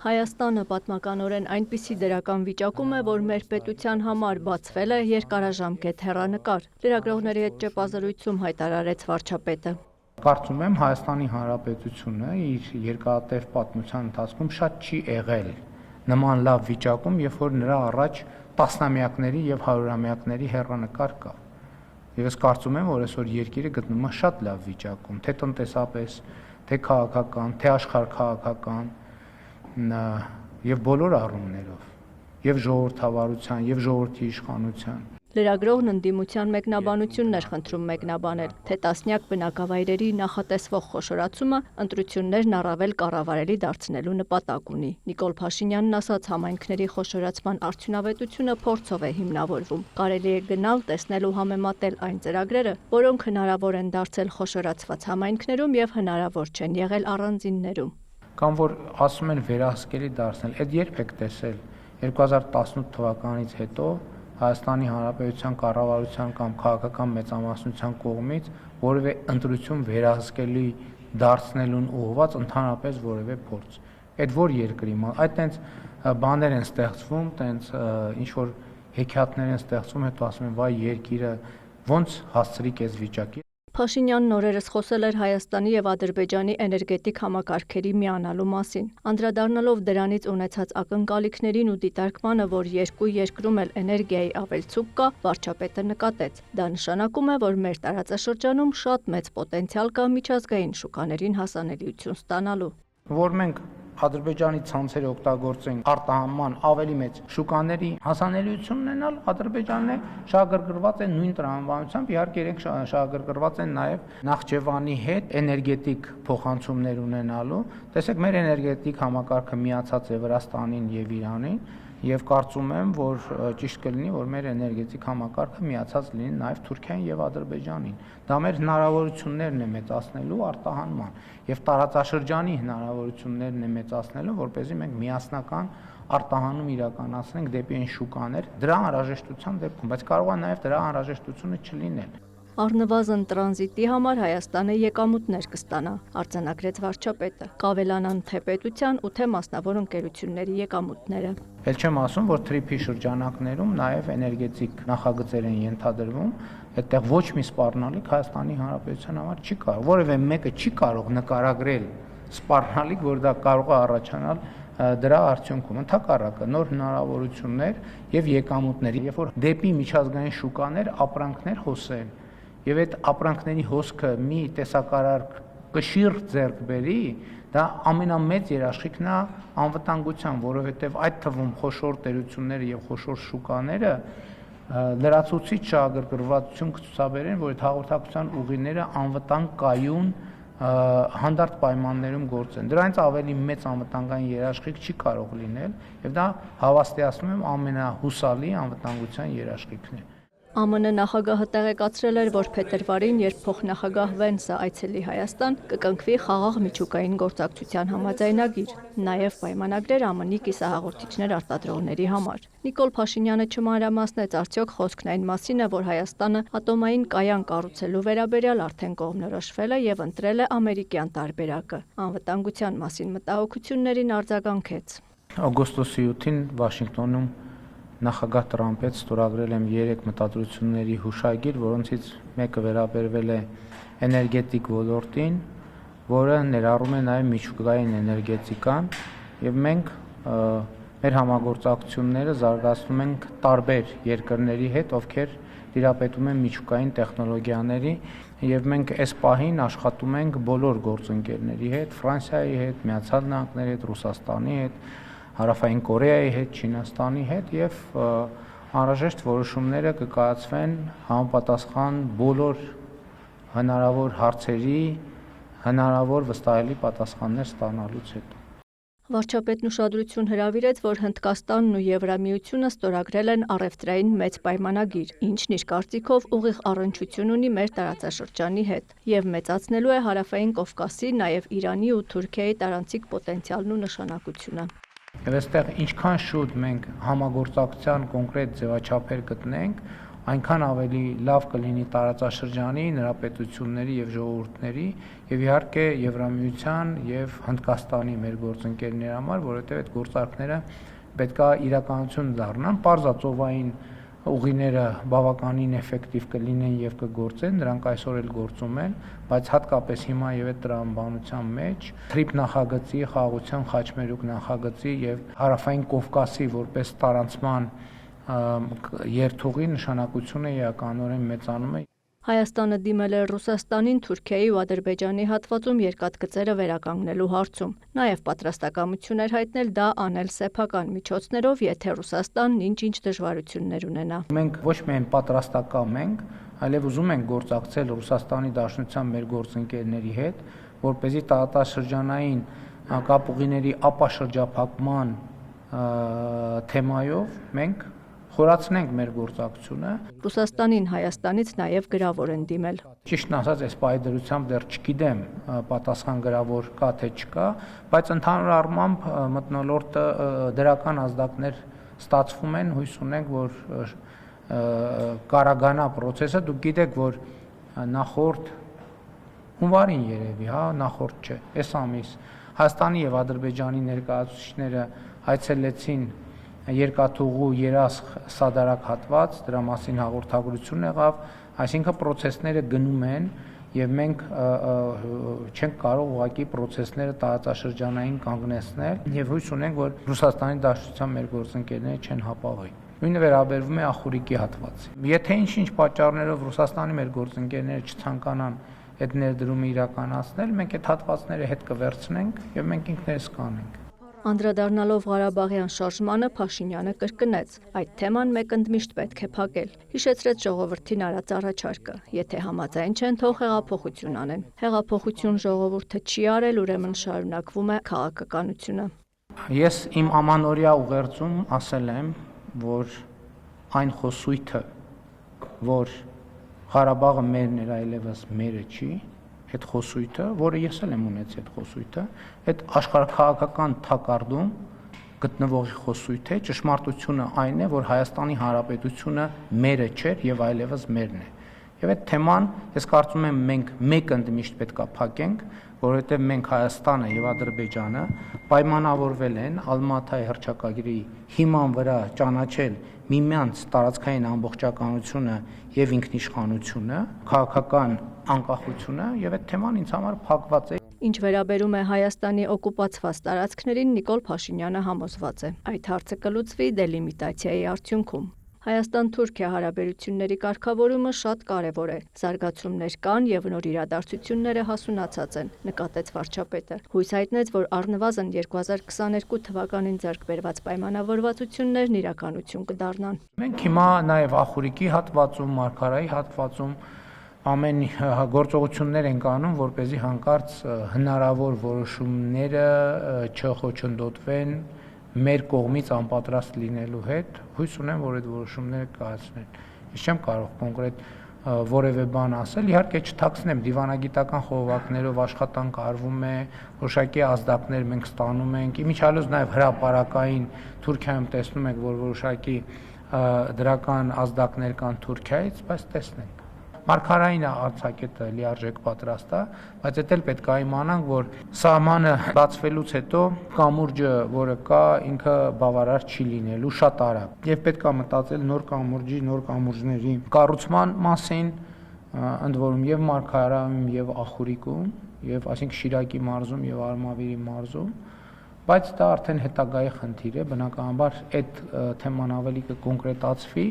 Հայաստանը պատմականորեն այնպիսի դրական վիճակում է, որ մեր պետության համար բացվել է երկարաժամկետ հեռանկար, լրագրողների հետ ճեպազրույցում հայտարարեց վարչապետը։ Կարծում եմ Հայաստանի Հանրապետությունը իր երկարատև պատմության ընթացքում շատ չի եղել նման լավ վիճակում, երբ որ նրա առաջ տասնամյակների եւ հարյուրամյակների հեռանկար կա։ Եվ ես կարծում եմ, որ այսօր երկիրը գտնվում է շատ լավ վիճակում, թե տնտեսապես, թե քաղաքական, թե աշխարհքաղաքական եւ բոլոր առումներով, եւ ժողովրդավարության, եւ ժողովրդի իշխանության։ Լրագրողն ընդդիմության մեկնաբանությունն էր խնդրում մեկնաբանել, թե տասնյակ բնակավայրերի նախատեսվող խոշորացումը ընտրություններն առավել կառավարելի դարձնելու նպատակ ունի։ Նիկոլ Փաշինյանն ասաց, համայնքների խոշորացման արդյունավետությունը փորձով է հիմնավորվում։ Կարելի է գնալ, տեսնել ու համեմատել այն ծրագրերը, որոնք հնարավոր են դարձել խոշորացված համայնքներում եւ հնարավոր չեն եղել առանձիններում։ Կամ որ ասում են վերահսկելի դարձնել, այդ երբ եք տեսել 2018 թվականից հետո Հայաստանի Հանրապետության կառավարության կամ քաղաքական մեծամասնության կողմից որևէ ընտրություն վերահսկելի դարձնելուն ուղղված ընդհանրապես որևէ փորձ։ Այդ որ երկրի այդ տենց բաներ են ստեղծվում, տենց ինչ որ հեքիաթներ են ստեղծվում, հետո ասում են վայ երկիրը ոնց հասցրիկ այս վիճակի։ Փաշինյանն օրերս խոսել էր Հայաստանի եւ Ադրբեջանի էներգետիկ համակարգերի միանալու մասին, անդրադառնալով դրանից ունեցած ակնկալիքներին ու դիտարկմանը, որ երկու երկրում էլ էներգիայի ավելցուկ կա, վարչապետը նկատեց։ Դա նշանակում է, որ մեր տարածաշրջանում շատ մեծ պոտենցիալ կա միջազգային շուկաներին հասանելիություն ստանալու։ Որ մենք Ադրբեջանի ցանցերը օգտագործենք արտահանման ավելի մեծ շուկաների հասանելիություն ունենալ, Ադրբեջանն է շահագրգռված է նույն տրամաբանությամբ, իհարկե իրենք շահագրգռված են նաև Նախճեվանի հետ էներգետիկ փոխանցումներ ունենալու։ Տեսեք, մեր էներգետիկ համակարգը միացած է Վրաստանին եւ Իրանին, եւ կարծում եմ, որ ճիշտ կլինի, որ մեր էներգետիկ համակարգը միացած լինի նաև Թուրքիային եւ Ադրբեջանին։ Դա մեր հնարավորություններն է մեծացնելու արտահանման եւ տարածաշրջանի հնարավորություններն է մեծացնելու, որպեսզի մենք միասնական արտահանում իրականացնենք դեպի այն շուկաներ դրա անհրաժեշտության դեպքում, բայց կարող է նաև դրա անհրաժեշտությունը չլինել։ Առնվազն տրանզիտի համար Հայաստանը եկամուտներ կստանա, արձանագրեց վարչապետը։ Կավելանան թե պետության ու թե մասնավոր ընկերությունների եկամուտները։ Էլ չեմ ասում, որ թրիփի շրջանակներում նաև էներգետիկ նախագծեր են ենթադրվում, այդտեղ ոչ մի սպառնալիք Հայաստանի Հանրապետության համար չի կարող, որևէ մեկը չի կարող նկարագրել սպառնալիք, որ դա կարող է առաջանալ դրա արդյունքում, ընդհակառակը նոր հնարավորություններ եւ եկամուտներ, երբ որ դեպի միջազգային շուկաներ ապրանքներ հոսեն եւ այդ ապրանքների հոսքը մի տեսակարար կշիռ ձեռք բերի, դա ամենամեծ երաշխիքն է անվտանգության, որովհետեւ այդ թվում խոշոր տերությունները եւ խոշոր շուկաները լրացուցիչ շահագրգռվածություն կցուցաբերեն, որ այդ հաղորդակցության ուղիները անվտանգ կայուն հանդարտ պայմաններում գործեն։ Դրանից ավելի մեծ անվտանգային երաշխիք չի կարող լինել եւ դա հավաստիացնում եմ ամենահուսալի անվտանգության երաշխիքն է։ ԱՄՆ նախագահը տեղեկացրել էր, որ փետրվարին, երբ փոխնախագահ Վենսը այցելի Հայաստան, կկնքվի խաղաղ միջուկային գործակցության համաձայնագիր, նաև պայմանագրեր ԱՄՆ-ի կիսահաղորդիչներ արտադրողների համար։ Նիկոլ Փաշինյանը չմանրամասնեց, արդյոք խոսքն այն մասին է, որ Հայաստանը ատոմային կայան կառուցելու վերաբերյալ արդեն կողմնորոշվել է եւ ընտրել է ամերիկյան տարբերակը։ Անվտանգության մասին մտահոգություններին արձագանքեց։ Օգոստոսի 7-ին Վաշինգտոնում նախագահ Տրամփից ստորագրել եմ 3 մտադրությունների հուշագիր, որոնցից մեկը վերաբերվել է էներգետիկ ոլորտին, որը ներառում է նաև միջուկային էներգետիկան, եւ մենք մեր համագործակցությունները զարգացնում ենք տարբեր երկրների հետ, ովքեր տիրապետում են միջուկային տեխնոլոգիաների, եւ մենք այս պահին աշխատում ենք բոլոր գործընկերների հետ, Ֆրանսիայի հետ, Միացյալ Նահանգների հետ, Ռուսաստանի հետ, Հարավային Կորեայի հետ, Չինաստանի հետ եւ անհրաժեշտ որոշումները կկայացվեն համապատասխան բոլոր հնարավոր հարցերի հնարավոր վստահելի պատասխաններ ստանալուց հետո։ Վարչապետն ուշադրություն հրավիրեց, որ Հնդկաստանն ու Եվրամիությունը ստորագրել են առևտրային մեծ պայմանագիր, ինչն իր կարծիքով ուղիղ առնչություն ունի մեր տարածաշրջանի հետ եւ մեծացնելու է Հարավային Կովկասի, նաեւ Իրանի ու Թուրքիայի տարանցիկ պոտենցիալն ու նշանակությունը։ Եվ այստեղ ինչքան շուտ մենք համագործակցության կոնկրետ ձևաչափեր գտնենք, այնքան ավելի լավ կլինի տարածաշրջանի, նրա պետությունների եւ ժողովուրդների եւ իհարկե Եվրամիության եւ Հնդկաստանի մեր գործընկերների համար, որովհետեւ այդ գործարքները պետքա իրականություն դառնան, պարզածովային ուղիները բավականին էֆեկտիվ կլինեն եւ կգործեն, դրանք այսօր էլ գործում են, բայց հատկապես հիմա եւ այդ տրամաբանության մեջ TRIP նախագծի, խաղաղության խաչմերուկ նախագծի եւ Հարավային Կովկասի որպես տարանցման երթուղի նշանակությունը էականորեն մեծանում է։ Հայաստանը դիմել է Ռուսաստանին, Թուրքիայի ու Ադրբեջանի հատվածում երկաթգծերը վերականգնելու հարցում։ Նաև պատրաստակամություն էր հայտնել դա անել սեփական միջոցներով, եթե Ռուսաստանն ինչ-ինչ դժվարություններ ունենա։ Մենք ոչ միայն պատրաստակամ ենք, այլև ուզում ենք գործակցել Ռուսաստանի Դաշնության մեր գործընկերների հետ, որպեսզի տարածաշրջանային կապուղիների ապաշրջափակման թեմայով մենք խորացնենք մեր գործակցությունը։ Ռուսաստանին Հայաստանից նաև գրավոր են դիմել։ Ճիշտն ասած, այս պայդրությամբ դեռ չգիտեմ պատասխան գրավոր կա թե չկա, բայց ընդհանուր առմամբ մթնոլորտը դրական ազդակներ ստացվում են, հույս ունենք, որ կարագանա process-ը, դուք գիտեք, որ նախորդ հունվարին երևի, նախորդ չէ, այս ամիս Հայաստանի եւ Ադրբեջանի ներկայացուցիչները այցելեցին երկաթուղու երասխ սադարակ հատված, դրա մասին հաղորդագրություն եղավ, այսինքն process-ները գնում են եւ մենք չենք կարող ուղղակի process-ները տարածաշրջանային կանգնեցնել եւ հույս ունենք, որ Ռուսաստանի Դաշնության մեր գործընկերները չեն հապաղի։ Նույնը վերաբերվում է Ախուրիկի հատվածին։ Եթե ինչ-ինչ պատճառներով Ռուսաստանի մեր գործընկերները չցանկանան այդ ներդրումը իրականացնել, մենք այդ հատվածները հետ կվերցնենք եւ մենք ինքներս կանենք։ Անդրադառնալով Ղարաբաղյան շարժմանը Փաշինյանը կրկնեց. այդ թեման մեկընդմիշտ պետք է փակել։ Հիշեցրեց ժողովրդին արած առաջարկը. եթե համաձայն չեն, թող հեղափոխություն անեն։ Հեղափոխություն ժողովուրդը չի արել, ուրեմն շարունակվում է քաղաքականությունը։ Ես իմ ամանորյա ուղերձում ասել եմ, որ այն խոսույթը, որ Ղարաբաղը մերն էր, այլևս մերը չի, այդ խոսույթը, որը ես էլ եմ ունեցել այդ խոսույթը, այդ աշխարհաքաղաքական թակարդում գտնվող խոսույթ է, ճշմարտությունը այն է, որ Հայաստանի Հանրապետությունը մերը չէր եւ այլևս մերն է։ Եվ այդ թեման, ես կարծում եմ, մենք մեկընդմիշտ պետք է փակենք, որովհետև մենք Հայաստանը եւ Ադրբեջանը պայմանավորվել են Ալմատայի հռչակագրի հիման վրա ճանաչել միմյանց տարածքային ամբողջականությունը եւ ինքնիշխանությունը, քաղաքական անկախությունը եւ այդ թեման ինձ համար փակված է։ Ինչ վերաբերում է Հայաստանի օկուպացված տարածքներին, Նիկոլ Փաշինյանը համոզված է. այդ հարցը կլուծվի դելիմիտացիայի արդյունքում։ Հայաստան-Թուրքիա հարաբերությունների կարգավորումը շատ կարևոր է։ Զարգացումներ կան եւ նոր իրադարձությունները հասունացած են, նկատեց վարչապետը։ Հույս հայտնեց, որ առնվազն 2022 թվականին ձեռք բերված պայմանավորվածություններն իրականություն կդառնան։ Մենք հիմա նաեւ Ախուրիկի հատվածում, Մարգարայի հատվածում ամեն գործողություններ ենք անում, որպեսզի հանկարծ հնարավոր որոշումները չխոչընդոտվեն մեր կողմից անպատրաստ լինելու հետ, հույս ունեմ, որ այդ որոշումները կայացնեն։ Ես չեմ կարող կոնկրետ որևէ բան ասել, իհարկե չթաքցնեմ, դիվանագիտական խողովակներով աշխատանք արվում է, որոշակի ազդակներ մենք ստանում ենք, իմիջիալոց նաև հրապարակային Թուրքիայում տեսնում եք, որ որոշակի դրական ազդակներ կան Թուրքիայից, բայց տեսնենք։ Մարգարային արձակետը լիարժեք պատրաստ է, բայց դա էլ պետք է իմանանք, որ սահմանը բացվելուց հետո կամուրջը, որը կա, ինքը բավարար չի լինելու շատ արագ։ Եվ պետք է մտածել նոր կամուրջի, նոր կամուրջների կառուցման մասին, ընդ որում եւ Մարգարայում, եւ Ախուրիկում, եւ այսինքն Շիրակի մարզում եւ Արմավիրի մարզում, բայց դա արդեն հետագայի խնդիր է, բնականաբար այդ թեման ավելի կկոնկրետացվի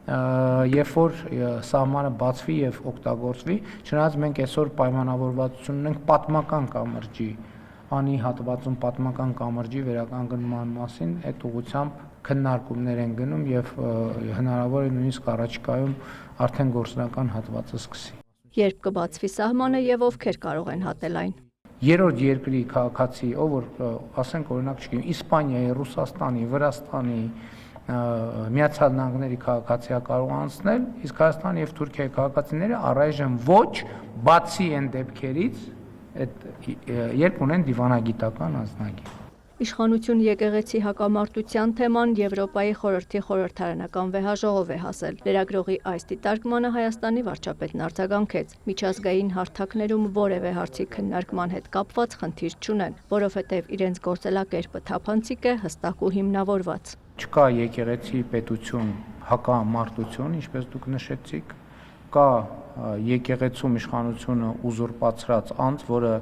երբ որ սահմանը բացվի եւ օգտագործվի, չնայած մենք այսօր պայմանավորվածություն ունենք պատմական կամրջի, անի հատվածում պատմական կամրջի վերականգնման մասին, այդ ուղղությամբ քննարկումներ են գնում եւ հնարավոր է նույնիսկ առաջիկայում արդեն գործնական հատվածը սկսի։ Երբ կբացվի սահմանը եւ ովքեր կարող են հատել այն։ Երրորդ երկրի քաղաքացի, ով որ ասենք օրինակ չգիտեմ, Իսպանիայի, Ռուսաստանի, Վրաստանի Միացյալ Նահանգների քաղաքացիա կարող անցնել, իսկ Հայաստանի եւ Թուրքիայի քաղաքացիները առայժմ ոչ, բացի այն դեպքերից, երբ ունեն դիվանագիտական անձնագիր։ Իշխանություն եկեղեցի հակամարտության թեման Եվրոպայի խորհրդի խորհրդարանական վեհաժողով է հասել։ Լրագրողի այս դիտարկմանը Հայաստանի վարչապետն արձագանքեց. միջազգային հարթակներում որևէ հարցի քննարկման հետ կապված խնդիր չունեն, որովհետև իրենց գործելակերպը թափանցիկ է, հստակ ու հիմնավորված։ Չկա եկեղեցի պետություն հակամարտություն, ինչպես դուք նշեցիք, կա եկեղեցում իշխանությունը ուզուրպացրած անձ, որը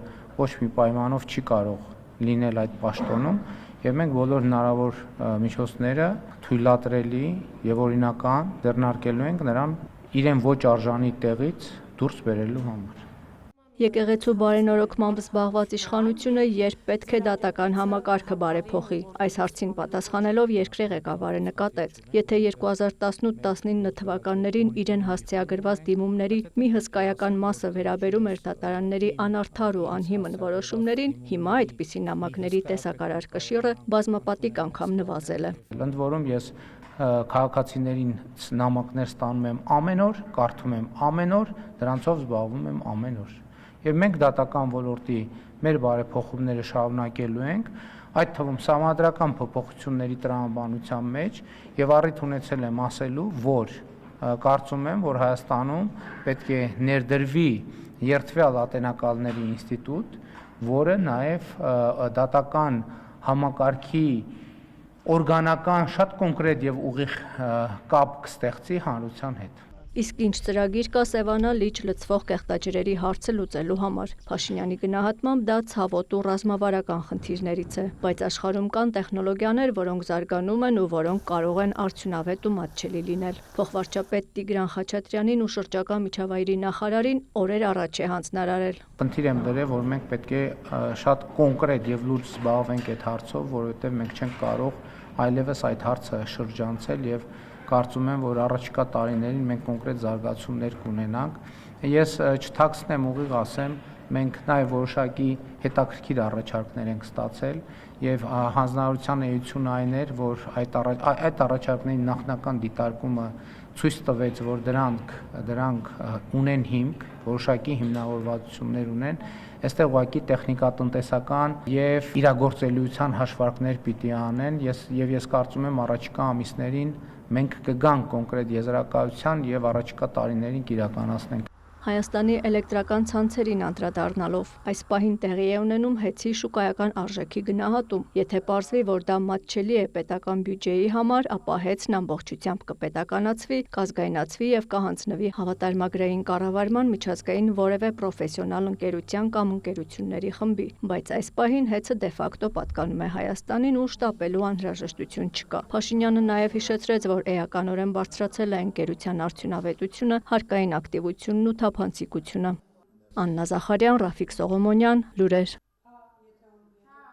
ոչ մի պայմանով չի կարող լինել այդ պաշտոնում, եւ մենք բոլոր հնարավոր միջոցները թույլատրելի եւ օրինական ձեռնարկելու ենք նրան իրեն ոչ արժանի տեղից դուրս բերելու համար։ Եկեղեցու բարենորոգմամբ զբաղված իշխանությունը երբ պետք է դատական համակարգը բարեփոխի։ Այս հարցին պատասխանելով երկրի ղեկավարը նկատեց. եթե 2018-19 թվականներին իրեն հասցեագրված դիմումների մի հսկայական մասը վերաբերում էր դատարանների անարդար ու անհիմն որոշումներին, հիմա այդպիսի նամակների տեսակարար կշիռը բազմապատիկ անգամ նվազել է։ Ընդ որում ես քաղաքացիներին նամակներ ստանում եմ ամեն օր, կարդում եմ ամեն օր, դրանցով զբաղվում եմ ամեն օր։ Եվ մենք դատական ոլորտի մեր բարեփոխումները շարունակելու ենք, այդ թվում սահմանադրական փոփոխությունների տրամաբանության մեջ եւ առիթ ունեցել եմ ասելու, որ կարծում եմ, որ Հայաստանում պետք է ներդրվի երդվյալ ատենակալների ինստիտուտ, որը նաեւ դատական համակարգի օրգանական շատ կոնկրետ եւ ուղիղ կապ կստեղծի հանրության հետ։ Իսկ ինչ ծրագիր կա Սևանա լիճ լցվող կեղտաջրերի հարցը լուծելու համար։ Փաշինյանի գնահատմամբ դա ցավոտ ու ռազմավարական խնդիրներից է, բայց աշխարհում կան տեխնոլոգիաներ, որոնք զարգանում են ու որոնք կարող են արդյունավետ ու մատչելի լինել։ Փոխվարչապետ Տիգրան Խաչատրյանին ու շրջակա միջավայրի նախարարին օրեր առաջ է հանձնարարել։ Խնդիր եմ դրել, որ մենք պետք է շատ կոնկրետ եւ լուրջ զբաղվենք այդ հարցով, որովհետեւ մենք չենք կարող այլևս այդ հարցը շրջանցել եւ կարծում եմ, որ առաջիկա տարիներին մենք կոնկրետ զարգացումներ կունենանք։ Ես չթաքցնեմ ուղիղ ասեմ, մենք նաև որոշակի հետաքրքիր առաջարկներ ենք ստացել եւ հանձնարարության էությունը այն էր, որ այդ առաջարկների նախնական դիտարկումը ցույց տվեց, որ դրանք ունեն հիմք, որոշակի հիմնավորվածություններ ունեն, այստեղ ուղղակի տեխնիկատնտեսական եւ իրագործելիության հաշվարկներ պիտի անեն, ես կարծում եմ առաջիկա ամիսներին մենք կգանք կոնկրետ եզրակացության եւ առաջիկա տարիներին կիրականացնենք։ Հայաստանի էլեկտրական ցանցերին անդրադառնալով այս պահին տեղի է ունենում հեծի շուկայական արժեքի գնահատում։ Եթե պարզվի, որ դա մատչելի է պետական բյուջեի համար, ապա հեծն ամբողջությամբ կպետականացվի, կազգայնացվի եւ կհանձնվի հավատարմագրային կառավարման միջազգային որևէ պրոֆեսիոնալ ընկերության կամ ընկերությունների խմբի։ Բայց այս պահին հեծը դե ֆակտո պատկանում է Հայաստանին ու շտապելու անհրաժեշտություն չկա։ Փաշինյանը նաեւ հիշեցրեց, որ էականորեն բարձրացել է ընկերության արդյունավետությունը, հարկային ակտիվությունն ու թափանցիկությունը։ Աննա Զախարյան, Ռաֆիկ Սողոմոնյան, լուրեր։